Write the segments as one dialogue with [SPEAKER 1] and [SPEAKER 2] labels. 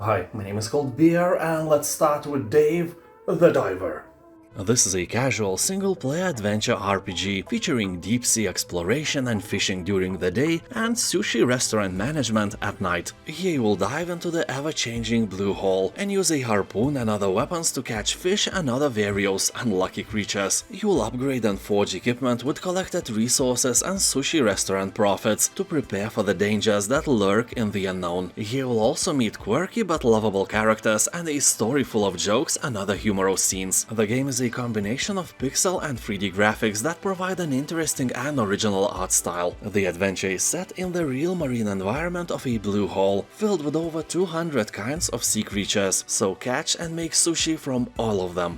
[SPEAKER 1] Hi, my name is called Beer, and let's start with Dave the Diver.
[SPEAKER 2] This is a casual single-player adventure RPG featuring deep-sea exploration and fishing during the day and sushi restaurant management at night. Here you will dive into the ever-changing blue hole and use a harpoon and other weapons to catch fish and other various unlucky creatures. You will upgrade and forge equipment with collected resources and sushi restaurant profits to prepare for the dangers that lurk in the unknown. Here you will also meet quirky but lovable characters and a story full of jokes and other humorous scenes. The game is a combination of pixel and 3D graphics that provide an interesting and original art style. The adventure is set in the real marine environment of a blue hole, filled with over 200 kinds of sea creatures, so catch and make sushi from all of them.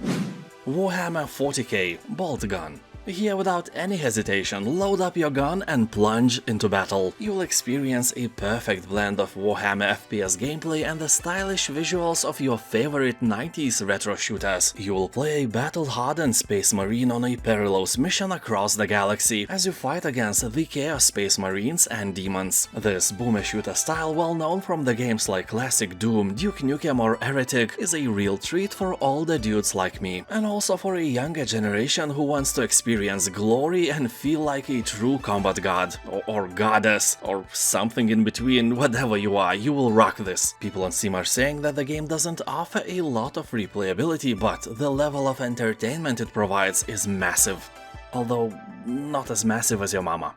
[SPEAKER 2] Warhammer 40k Boltgun. Here, without any hesitation, load up your gun and plunge into battle. You'll experience a perfect blend of Warhammer FPS gameplay and the stylish visuals of your favorite 90s retro shooters. You will play a battle-hardened space marine on a perilous mission across the galaxy as you fight against the Chaos Space Marines and demons. This boomer shooter style, well known from the games like Classic Doom, Duke Nukem or Heretic, is a real treat for older dudes like me, and also for a younger generation who wants to experience glory and feel like a true combat god, or goddess, or something in between. Whatever you are, you will rock this. People on Steam are saying that the game doesn't offer a lot of replayability, but the level of entertainment it provides is massive. Although, not as massive as your mama.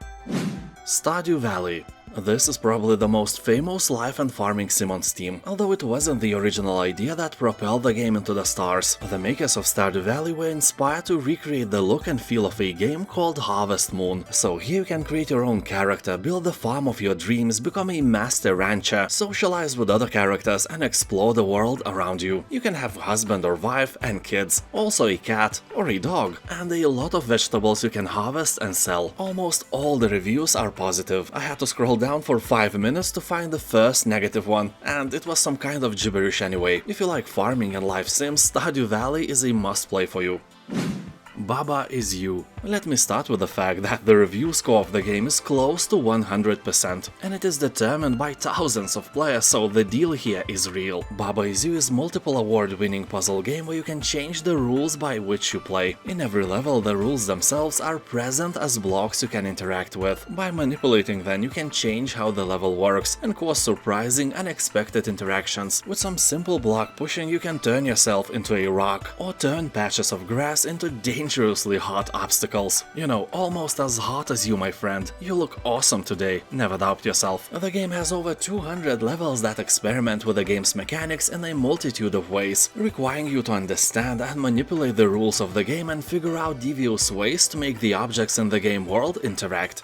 [SPEAKER 2] Stardew Valley. This is probably the most famous life and farming sim on Steam, although it wasn't the original idea that propelled the game into the stars. The makers of Stardew Valley were inspired to recreate the look and feel of a game called Harvest Moon. So here you can create your own character, build the farm of your dreams, become a master rancher, socialize with other characters and explore the world around you. You can have a husband or wife and kids, also a cat or a dog, and a lot of vegetables you can harvest and sell. Almost all the reviews are positive. I had to scroll down for 5 minutes to find the first negative one, and it was some kind of gibberish anyway. If you like farming and life sims, Stardew Valley is a must-play for you. Baba is You. Let me start with the fact that the review score of the game is close to 100%, and it is determined by thousands of players, so the deal here is real. Baba is You is multiple award-winning puzzle game where you can change the rules by which you play. In every level, the rules themselves are present as blocks you can interact with. By manipulating them, you can change how the level works and cause surprising, unexpected interactions. With some simple block pushing, you can turn yourself into a rock, or turn patches of grass into dangerously hot obstacles. You know, almost as hot as you, my friend. You look awesome today, never doubt yourself. The game has over 200 levels that experiment with the game's mechanics in a multitude of ways, requiring you to understand and manipulate the rules of the game and figure out devious ways to make the objects in the game world interact.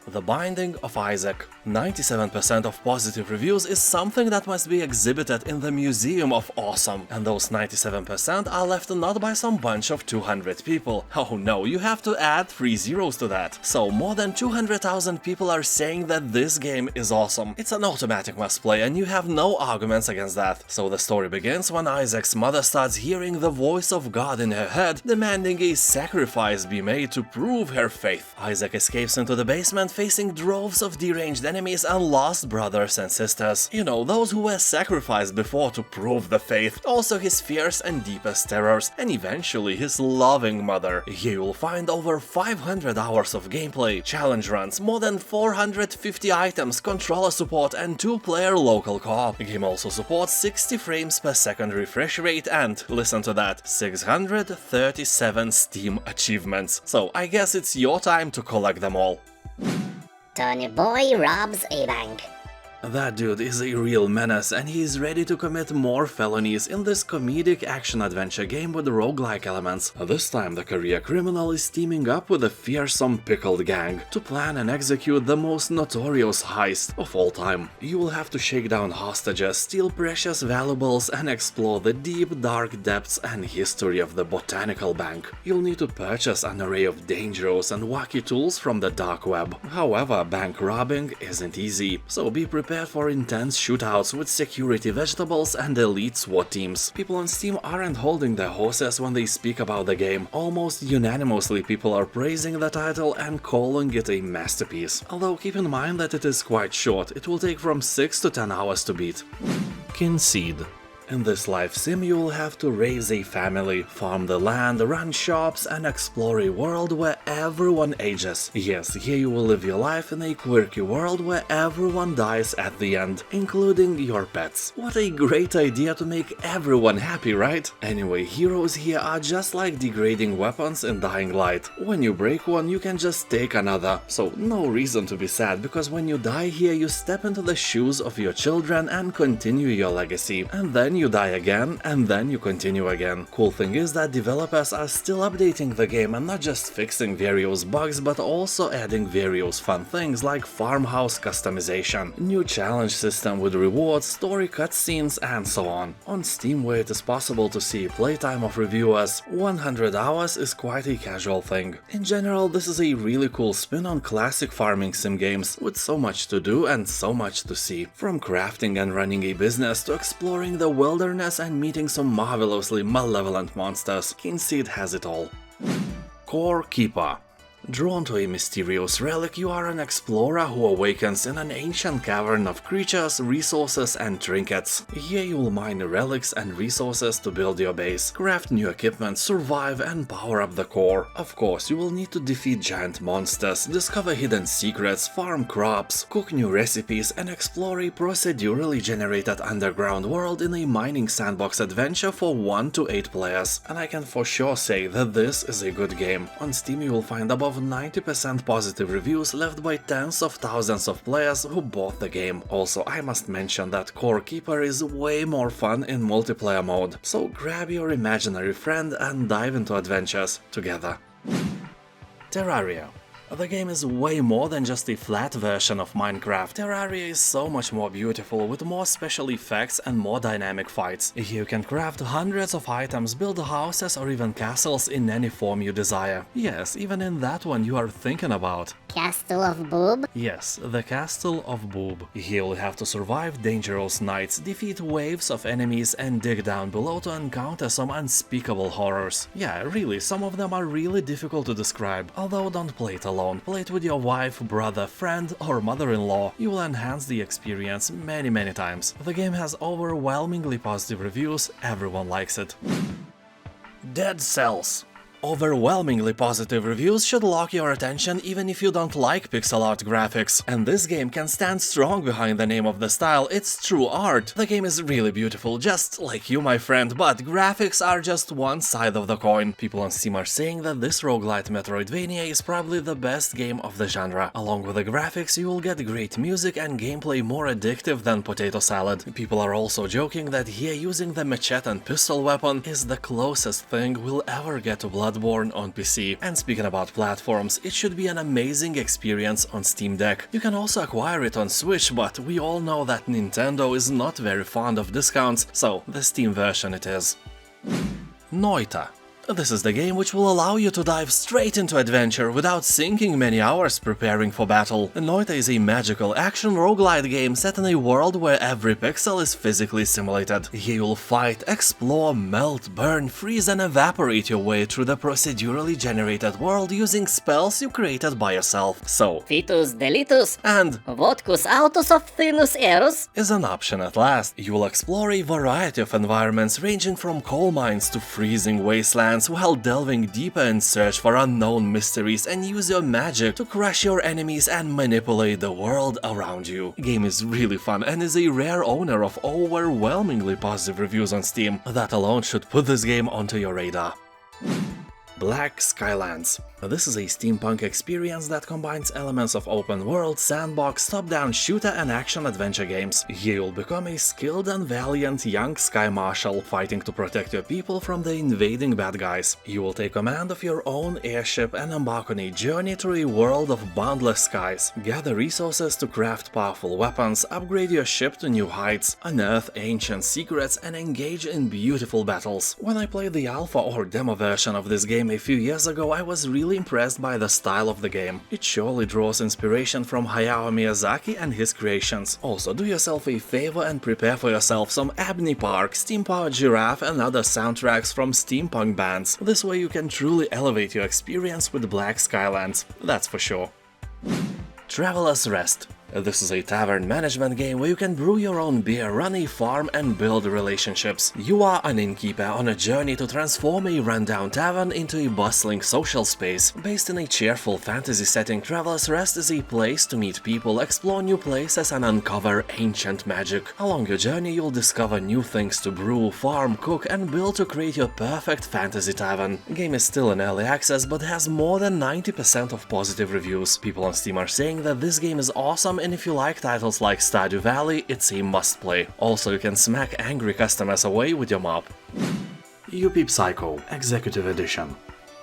[SPEAKER 2] The Binding of Isaac. 97% of positive reviews is something that must be exhibited in the Museum of Awesome, and those 97% are left not by some bunch of 200 people. Oh no, you have to add 3 zeros to that. So more than 200,000 people are saying that this game is awesome. It's an automatic must play and you have no arguments against that. So the story begins when Isaac's mother starts hearing the voice of God in her head, demanding a sacrifice be made to prove her faith. Isaac escapes into the basement, facing droves of deranged enemies and lost brothers and sisters. You know, those who were sacrificed before to prove the faith. Also his fierce and deepest terrors, and eventually his loving mother. Here you'll find over 500 hours of gameplay, challenge runs, more than 450 items, controller support and 2-player local co-op. The game also supports 60 frames per second refresh rate and, listen to that, 637 Steam achievements. So I guess it's your time to collect them all.
[SPEAKER 3] Turnip boy robs a bank.
[SPEAKER 2] That dude is a real menace, and he is ready to commit more felonies in this comedic action-adventure game with roguelike elements. This time the career criminal is teaming up with a fearsome pickled gang to plan and execute the most notorious heist of all time. You will have to shake down hostages, steal precious valuables, and explore the deep, dark depths and history of the botanical bank. You'll need to purchase an array of dangerous and wacky tools from the dark web. However, bank robbing isn't easy, so be prepared for intense shootouts with security vegetables and elite SWAT teams. People on Steam aren't holding their horses when they speak about the game. Almost unanimously people are praising the title and calling it a masterpiece. Although keep in mind that it is quite short, it will take from 6 to 10 hours to beat. Kynseed. In this life sim you will have to raise a family, farm the land, run shops and explore a world where everyone ages. Yes, here you will live your life in a quirky world where everyone dies at the end, including your pets. What a great idea to make everyone happy, right? Anyway, heroes here are just like degrading weapons in Dying Light. When you break one, you can just take another. So no reason to be sad, because when you die here you step into the shoes of your children and continue your legacy. And then you die again, and then you continue again. Cool thing is that developers are still updating the game and not just fixing various bugs, but also adding various fun things like farmhouse customization, new challenge system with rewards, story cutscenes, and so on. On Steam, where it is possible to see playtime of reviewers, 100 hours is quite a casual thing. In general, this is a really cool spin on classic farming sim games, with so much to do and so much to see. From crafting and running a business to exploring the wilderness and meeting some marvelously malevolent monsters, Kynseed has it all. Core Keeper. Drawn to a mysterious relic, you are an explorer who awakens in an ancient cavern of creatures, resources and trinkets. Here you will mine relics and resources to build your base, craft new equipment, survive and power up the core. Of course, you will need to defeat giant monsters, discover hidden secrets, farm crops, cook new recipes and explore a procedurally generated underground world in a mining sandbox adventure for 1 to 8 players. And I can for sure say that this is a good game. On Steam you will find above 90% positive reviews left by tens of thousands of players who bought the game. Also, I must mention that Core Keeper is way more fun in multiplayer mode, so grab your imaginary friend and dive into adventures together. Terraria. The game is way more than just a flat version of Minecraft. Terraria is so much more beautiful, with more special effects and more dynamic fights. Here you can craft hundreds of items, build houses or even castles in any form you desire. Yes, even in that one you are thinking about.
[SPEAKER 3] Castle of Boob?
[SPEAKER 2] Yes, the Castle of Boob. Here you'll have to survive dangerous nights, defeat waves of enemies and dig down below to encounter some unspeakable horrors. Yeah, really, some of them are really difficult to describe, although don't play it alone. Play it with your wife, brother, friend or mother-in-law. You will enhance the experience many times. The game has overwhelmingly positive reviews, everyone likes it. Dead Cells. Overwhelmingly positive reviews should lock your attention even if you don't like pixel art graphics. And this game can stand strong behind the name of the style, it's true art. The game is really beautiful, just like you, my friend, but graphics are just one side of the coin. People on Steam are saying that this roguelite Metroidvania is probably the best game of the genre. Along with the graphics, you will get great music and gameplay more addictive than potato salad. People are also joking that here using the machete and pistol weapon is the closest thing we'll ever get to Bloodborne on PC. And speaking about platforms, it should be an amazing experience on Steam Deck. You can also acquire it on Switch, but we all know that Nintendo is not very fond of discounts, so the Steam version it is. Noita. This is the game which will allow you to dive straight into adventure without sinking many hours preparing for battle. Noita is a magical action roguelite game set in a world where every pixel is physically simulated. Here you'll fight, explore, melt, burn, freeze and evaporate your way through the procedurally generated world using spells you created by yourself. So,
[SPEAKER 3] Fitus delitus
[SPEAKER 2] and
[SPEAKER 3] vodcus autus optinus erus
[SPEAKER 2] is an option at last. You will explore a variety of environments ranging from coal mines to freezing wastelands, while delving deeper in search for unknown mysteries and use your magic to crush your enemies and manipulate the world around you. The game is really fun and is a rare owner of overwhelmingly positive reviews on Steam. That alone should put this game onto your radar. Black Skylands. This is a steampunk experience that combines elements of open world, sandbox, top-down shooter and action-adventure games. Here you'll become a skilled and valiant young sky marshal, fighting to protect your people from the invading bad guys. You will take command of your own airship and embark on a journey through a world of boundless skies. Gather resources to craft powerful weapons, upgrade your ship to new heights, unearth ancient secrets and engage in beautiful battles. When I played the alpha or demo version of this game a few years ago, I was really impressed by the style of the game. It surely draws inspiration from Hayao Miyazaki and his creations. Also, do yourself a favor and prepare for yourself some Abney Park, Steam Powered Giraffe and other soundtracks from steampunk bands. This way you can truly elevate your experience with Black Skylands, that's for sure. Traveler's Rest. This is a tavern management game where you can brew your own beer, run a farm and build relationships. You are an innkeeper on a journey to transform a rundown tavern into a bustling social space. Based in a cheerful fantasy setting, Traveler's Rest is a place to meet people, explore new places and uncover ancient magic. Along your journey you'll discover new things to brew, farm, cook and build to create your perfect fantasy tavern. The game is still in early access but has more than 90% of positive reviews. People on Steam are saying that this game is awesome, and if you like titles like Stardew Valley, it's a must-play. Also, you can smack angry customers away with your mop.
[SPEAKER 1] Yuppie Psycho Executive Edition.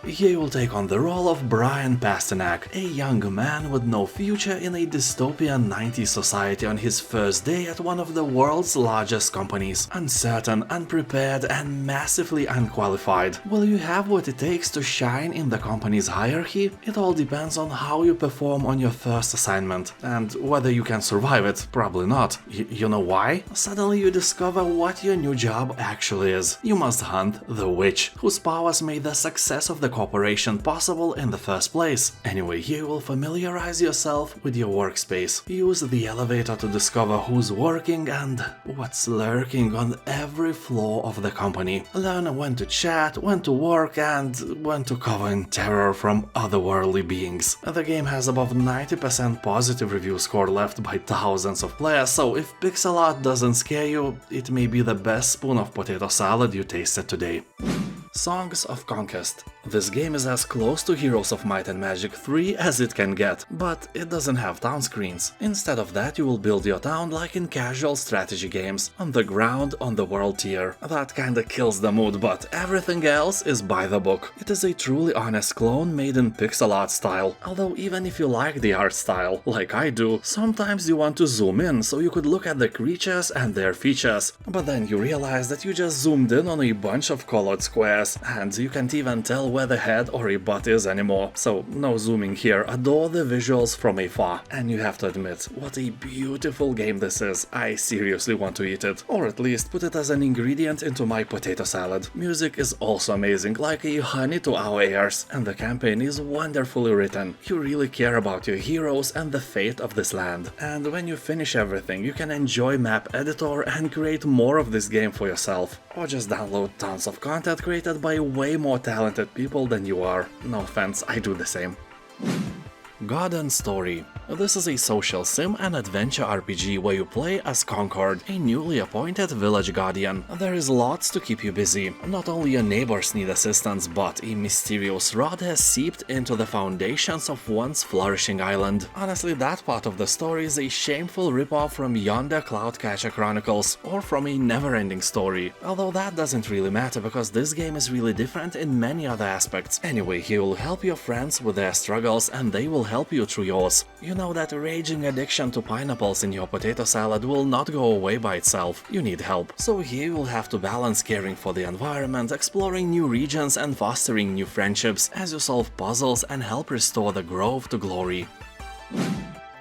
[SPEAKER 1] Here you will take on the role of Brian Pasternak, a young man with no future in a dystopian 90s society on his first day at one of the world's largest companies. Uncertain, unprepared and massively unqualified. Will you have what it takes to shine in the company's hierarchy? It all depends on how you perform on your first assignment, and whether you can survive it, probably not. You know why? Suddenly you discover what your new job actually is. You must hunt the witch, whose powers made the success of the corporation possible in the first place. Anyway, here you will familiarize yourself with your workspace. Use the elevator to discover who's working and what's lurking on every floor of the company. Learn when to chat, when to work and when to cover in terror from otherworldly beings. The game has above 90% positive review score left by thousands of players, so if pixel art doesn't scare you, it may be the best spoon of potato salad you tasted today. Songs of Conquest. This game is as close to Heroes of Might and Magic 3 as it can get, but it doesn't have town screens. Instead of that, you will build your town like in casual strategy games, on the ground on the world tier. That kinda kills the mood, but everything else is by the book. It is a truly honest clone made in pixel art style, although even if you like the art style, like I do, sometimes you want to zoom in so you could look at the creatures and their features, but then you realize that you just zoomed in on a bunch of colored squares, and you can't even tell where the head or a butt is anymore. So no zooming here, adore the visuals from afar. And you have to admit, what a beautiful game this is. I seriously want to eat it, or at least put it as an ingredient into my potato salad. Music is also amazing, like a honey to our ears, and the campaign is wonderfully written. You really care about your heroes and the fate of this land. And when you finish everything, you can enjoy Map Editor and create more of this game for yourself. Or just download tons of content created by way more talented people than you are. No offense, I do the same. Garden Story. This is a social sim and adventure RPG where you play as Concord, a newly appointed village guardian. There is lots to keep you busy. Not only your neighbors need assistance, but a mysterious rot has seeped into the foundations of once flourishing island. Honestly, that part of the story is a shameful ripoff from Yonder Cloudcatcher Chronicles, or from a never-ending story. Although that doesn't really matter because this game is really different in many other aspects. Anyway, he will help your friends with their struggles and they will help you through yours. You know that raging addiction to pineapples in your potato salad will not go away by itself. You need help. So here you will have to balance caring for the environment, exploring new regions and fostering new friendships as you solve puzzles and help restore the grove to glory.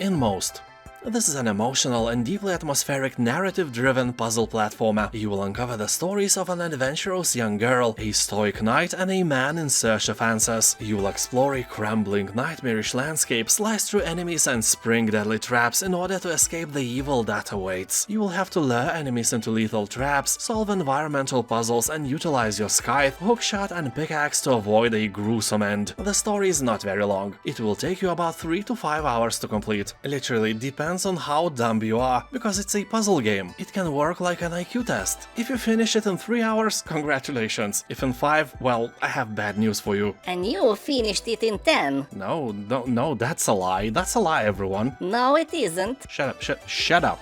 [SPEAKER 1] Inmost. This is an emotional and deeply atmospheric narrative-driven puzzle platformer. You will uncover the stories of an adventurous young girl, a stoic knight and a man in search of answers. You will explore a crumbling, nightmarish landscape, slice through enemies and spring deadly traps in order to escape the evil that awaits. You will have to lure enemies into lethal traps, solve environmental puzzles and utilize your scythe, hookshot and pickaxe to avoid a gruesome end. The story is not very long. It will take you about 3 to 5 hours to complete. Literally depends on how dumb you are, because it's a puzzle game. It can work like an IQ test. If you finish it in 3 hours, congratulations. If in 5, well, I have bad news for you.
[SPEAKER 3] And you finished it in 10.
[SPEAKER 2] No, that's a lie. That's a lie, everyone.
[SPEAKER 3] No, it isn't.
[SPEAKER 2] Shut up.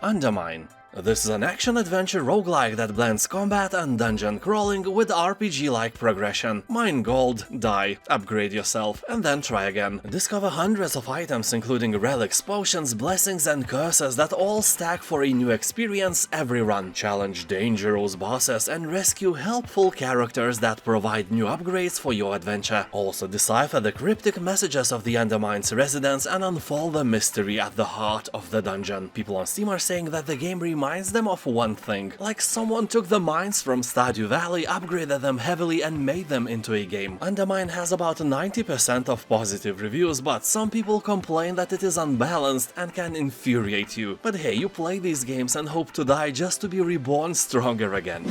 [SPEAKER 2] Undermine. This is an action-adventure roguelike that blends combat and dungeon crawling with RPG-like progression. Mine gold, die, upgrade yourself, and then try again. Discover hundreds of items including relics, potions, blessings and curses that all stack for a new experience every run. Challenge dangerous bosses and rescue helpful characters that provide new upgrades for your adventure. Also decipher the cryptic messages of the Undermine's residents and unfold the mystery at the heart of the dungeon. People on Steam are saying that the game reminds reminds them of one thing. Like someone took the mines from Stardew Valley, upgraded them heavily and made them into a game. Undermine has about 90% of positive reviews, but some people complain that it is unbalanced and can infuriate you. But hey, you play these games and hope to die just to be reborn stronger again.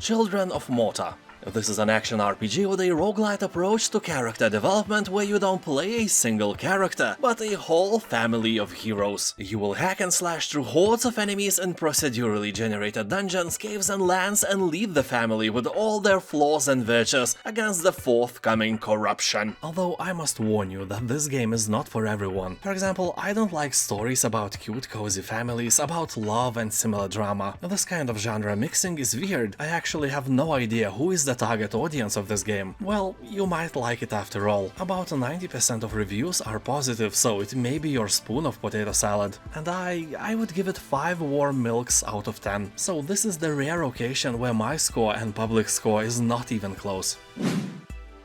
[SPEAKER 2] Children of Morta. This is an action RPG with a roguelite approach to character development where you don't play a single character, but a whole family of heroes. You will hack and slash through hordes of enemies in procedurally generated dungeons, caves and lands and lead the family with all their flaws and virtues against the forthcoming corruption. Although I must warn you that this game is not for everyone. For example, I don't like stories about cute cozy families, about love and similar drama. This kind of genre mixing is weird. I actually have no idea who is the target audience of this game. Well, you might like it after all. About 90% of reviews are positive, so it may be your spoon of potato salad. And I would give it 5 warm milks out of 10. So this is the rare occasion where my score and public score is not even close.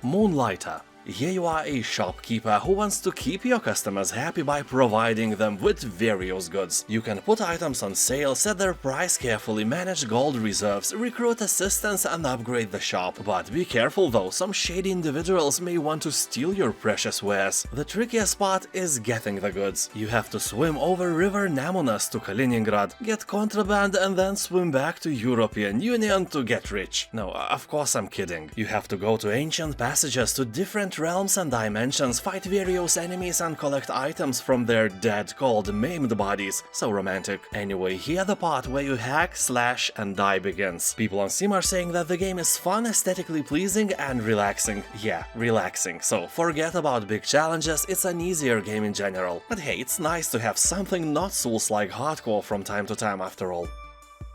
[SPEAKER 2] Moonlighter. Here you are a shopkeeper who wants to keep your customers happy by providing them with various goods. You can put items on sale, set their price carefully, manage gold reserves, recruit assistants and upgrade the shop. But be careful though, some shady individuals may want to steal your precious wares. The trickiest part is getting the goods. You have to swim over River Nemunas to Kaliningrad, get contraband and then swim back to European Union to get rich. No, of course I'm kidding. You have to go to ancient passages to different realms and dimensions, fight various enemies and collect items from their dead called maimed bodies. So romantic. Anyway, here the part where you hack, slash and die begins. People on Steam are saying that the game is fun, aesthetically pleasing and relaxing. Yeah, relaxing. So forget about big challenges, it's an easier game in general. But hey, it's nice to have something not Souls-like hardcore from time to time after all.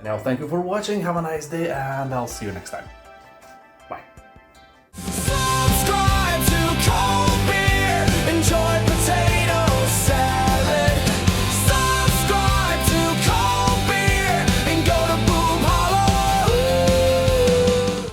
[SPEAKER 1] Now thank you for watching, have a nice day and I'll see you next time. Bye.
[SPEAKER 4] Subscribe to